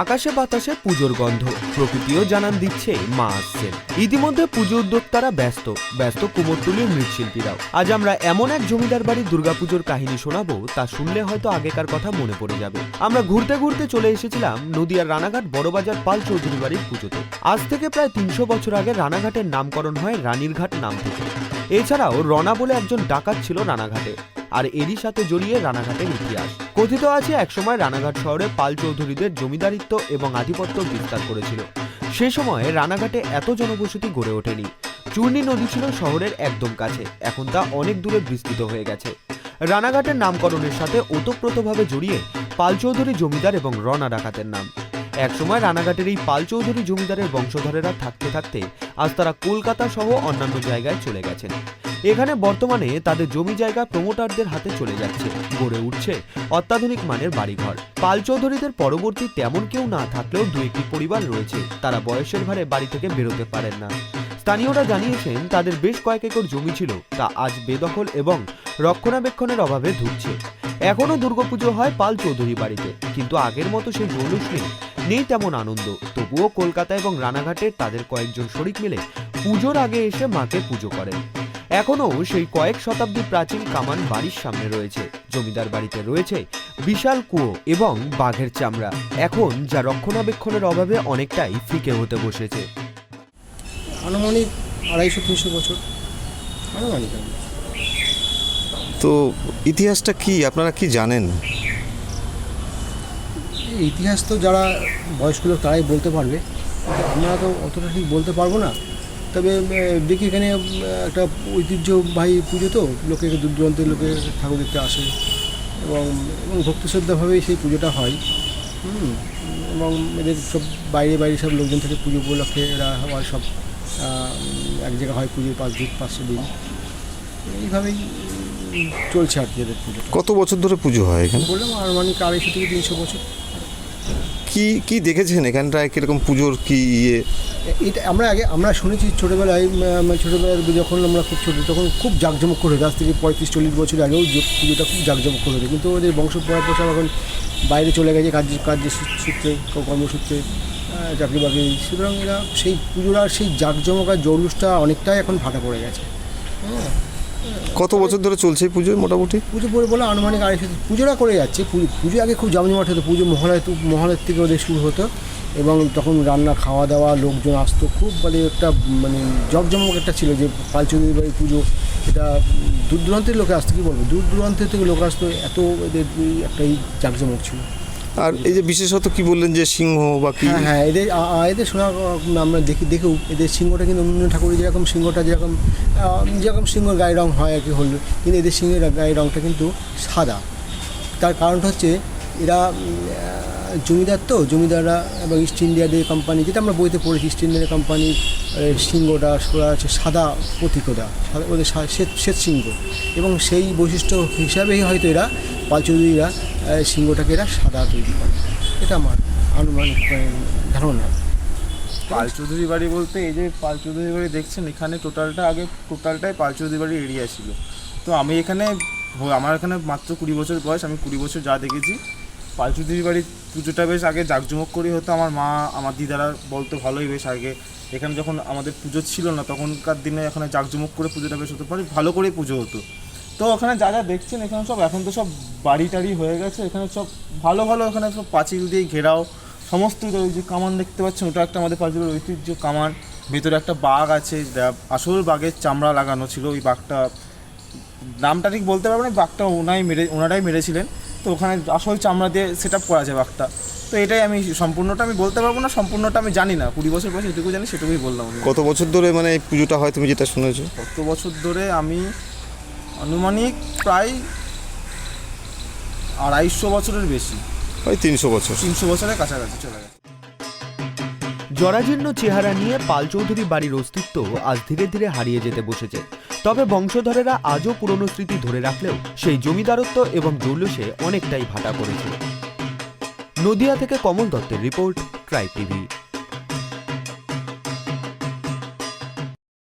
আকাশে বাতাসে পুজোর গন্ধ, প্রকৃতিও জানান দিচ্ছে মা আসছেন। ইতিমধ্যে পুজো উদ্যোক্তারা ব্যস্ত কুমোরটুলির মৃৎশিল্পীরাও। আজ আমরা এমন এক জমিদার বাড়ির দুর্গাপুজোর কাহিনী শোনাবো, তা শুনলে হয়তো আগেকার কথা মনে পড়ে যাবে। আমরা ঘুরতে ঘুরতে চলে এসেছিলাম নদিয়ার রানাঘাট বড়বাজার পাল চৌধুরী বাড়ির পুজোতে। আজ থেকে প্রায় 300 বছর আগে রানাঘাটের নামকরণ হয় রানীর ঘাট নাম থেকে। এছাড়াও রনা বলে একজন ডাকাত ছিল রানাঘাটে, আর এরই সাথে জড়িয়ে রানাঘাটের ইতিহাস। কথিত আছে একসময় রানাঘাট শহরে পাল চৌধুরীদের জমিদারিত্ব এবং আধিপত্য বিস্তার করেছিল। সে সময় রানাঘাটে এত জনবসতি গড়ে ওঠেনি। চূর্ণী নদী ছিল শহরের একদম কাছে, এখন তা অনেক দূরে বিস্তৃত হয়ে গেছে। রানাঘাটের নামকরণের সাথে ওতপ্রোতভাবে জড়িয়ে পাল চৌধুরী জমিদার এবং রনা ডাকাতের নাম। একসময় রানাঘাটের এই পাল চৌধুরী জমিদারের বংশধরেরা থাকতে থাকতে আজ তারা কলকাতা সহ অন্যান্য জায়গায় চলে গেছেন। এখানে বর্তমানে তাদের জমি জায়গা প্রমোটারদের হাতে চলে যাচ্ছে, গড়ে উঠছে অত্যাধুনিক মানের বাড়িঘর। পাল চৌধুরীদের পরবর্তী তেমন কেউ না থাকলেও দু একটি পরিবার রয়েছে, তারা বয়সের ভারে বাড়ি থেকে বেরোতে পারেন না। স্থানীয়রা জানিয়েছেন তাদের বেশ কয়েক একর জমি ছিল, তা আজ বেদখল এবং রক্ষণাবেক্ষণের অভাবে ধুঁকছে। এখনো দুর্গাপুজো হয় পাল চৌধুরী বাড়িতে, কিন্তু আগের মতো সেই জৌলুস নেই তেমন আনন্দ। তবুও কলকাতা এবং রানাঘাটে তাদের কয়েকজন শরিক মিলে পুজোর আগে এসে মাকে পুজো করেন। এখনো সেই কয়েক শতাব্দী প্রাচীন কামান বাড়ির সামনে রয়েছে। জমিদার বাড়িতে রয়েছে বিশাল কুয়ো এবং বাঘের চামড়া, এখন যা রক্ষণাবেক্ষণের অভাবে অনেকটাই ফিকে হতে বসেছে। আনুমানিক 250-300 বছর আনুমানিক। তো ইতিহাসটা কি, আপনারা কি জানেন? ইতিহাস তো যারা বয়স্ক লোক তারাই বলতে পারবে, আমরা তো অতটা ঠিক বলতে পারবো না। তবে দেখি এখানে একটা ঐতিহ্যবাহী পুজো, তো লোকে দূর দূরান্তের লোকে ঠাকুর দেখতে আসে এবং ভক্তিশ্রদ্ধাভাবেই সেই পুজোটা হয়। এবং এদের সব বাইরে সব লোকজন থেকে পুজো উপলক্ষে এরা হয় সব এক জায়গায় হয় পুজোর 5-6 দিন। এইভাবেই চলছে আর কি এদের পুজো। কত বছর ধরে পুজো হয় এখানে? বললাম আনুমানিক 250-300 বছর। কি দেখেছেন এখানটায়, কীরকম পুজোর কি এটা আমরা শুনেছি ছোটোবেলায় যখন আমরা খুব ছোটো তখন খুব জাঁকজমক করে হতো। আজ থেকে 35-40 বছর আগেও পুজোটা খুব জাঁকজমক করে হতো, কিন্তু ওদের বংশ পরামর্শ এখন বাইরে চলে গেছে কার্যের সূত্রে, কর্মসূত্রে, চাকরি বাকরি। সুতরাং এরা সেই পুজোর আর সেই জাঁকজমক আর জৌলুসটা অনেকটাই এখন ভাটা পড়ে গেছে। কত বছর ধরে চলছে এই পুজো? মোটামুটি পুজো পরে বলে আনুমানিক 250 পুজোটা করে যাচ্ছে। পুজো আগে খুব জমজমাট হতো, পুজো মহালয়ের থেকে ওদের শুরু হতো এবং তখন রান্না খাওয়া দাওয়া, লোকজন আসতো খুব, একটা জমজমক একটা ছিল যে পাল চৌধুরী বাড়ির পুজো। এটা দূর দূরান্তের লোকে আসতো, কী বলবো, দূর দূরান্তের থেকে লোক আসতো, এত এদের একটাই জাঁকজমক ছিল। আর এই যে বিশেষত কি বললেন যে সিংহ বা কি? হ্যাঁ, এদের শোনা আমরা দেখেও এদের সিংহটা কিন্তু অন্য ঠাকুরের যেরকম সিংহটা যেরকম সিংহর গায়ের রঙ হয় আর কি হলো, কিন্তু এদের সিংহের গায়ের রঙটা কিন্তু সাদা। তার কারণটা হচ্ছে এরা জমিদাররা এবং ইস্ট ইন্ডিয়াদের কোম্পানি, যেটা আমরা বইতে পড়েছি, ইস্ট ইন্ডিয়ান কোম্পানির সিংহটা হচ্ছে সাদা প্রতীকতা, ওদের শ্বেত সিংহ, এবং সেই বৈশিষ্ট্য হিসাবেই হয়তো এরা পাল চৌধুরীরা সিংহটাকে এরা সাদা তৈরি করে। এটা আমার আনুমানিক ধারণা। পাল চৌধুরী বাড়ি বলতে এই যে পাল চৌধুরী বাড়ি দেখছেন, এখানে টোটালটাই পাল চৌধুরী বাড়ির এরিয়া ছিল। তো আমার এখানে মাত্র 20 বছর বয়স, আমি 20 বছর যা দেখেছি, পাল চৌধুরী বাড়ির পুজোটা বেশ আগে জাঁকজমক করে হতো। আমার মা, আমার দিদারা বলতো ভালোই বেশ আগে এখানে যখন আমাদের পুজো ছিল না তখনকার দিনে এখানে জাঁকজমক করে পুজোটা বেশ হতো, ভালো করেই পুজো হতো। তো ওখানে যা দেখছেন এখানে সব এখন তো সব বাড়ি টাড়ি হয়ে গেছে, এখানে সব ভালো এখানে সব পাঁচিল দিয়ে ঘেরাও সমস্ত। ওই যে কামান দেখতে পাচ্ছেন, ওটা একটা আমাদের পাঁচিলের ঐতিহ্য কামান। ভেতরে একটা বাঘ আছে, আসল বাঘের চামড়া লাগানো ছিল। ওই বাঘটা নামটা ঠিক বলতে পারবো না, বাঘটা ওনারাই মেরেছিলেন। তো ওখানে আসল চামড়া দিয়ে সেট আপ করা আছে বাঘটা। তো এটাই আমি সম্পূর্ণটা আমি বলতে পারবো না, সম্পূর্ণটা আমি জানি না। 20 বছর বয়সে যেটুকু জানি সেটুকুই বললাম। কত বছর ধরে মানে এই পুজোটা হয় তুমি যেটা শুনেছো? কত বছর ধরে আমি আনুমানিক প্রায় 250 বছরের বেশি, ওই 300 বছরের কাছাকাছি চলে গেছে। জরাজীর্ণ চেহারা নিয়ে পাল চৌধুরী বাড়ির অস্তিত্ব আজ ধীরে ধীরে হারিয়ে যেতে বসেছে। তবে বংশধরেরা আজও পুরনো স্মৃতি ধরে রাখলেও সেই জমিদারত্ব এবং জৌলুসে অনেকটাই ভাটা পড়েছে। নদিয়া থেকে কমল দত্তের রিপোর্ট, ট্রাইব টিভি।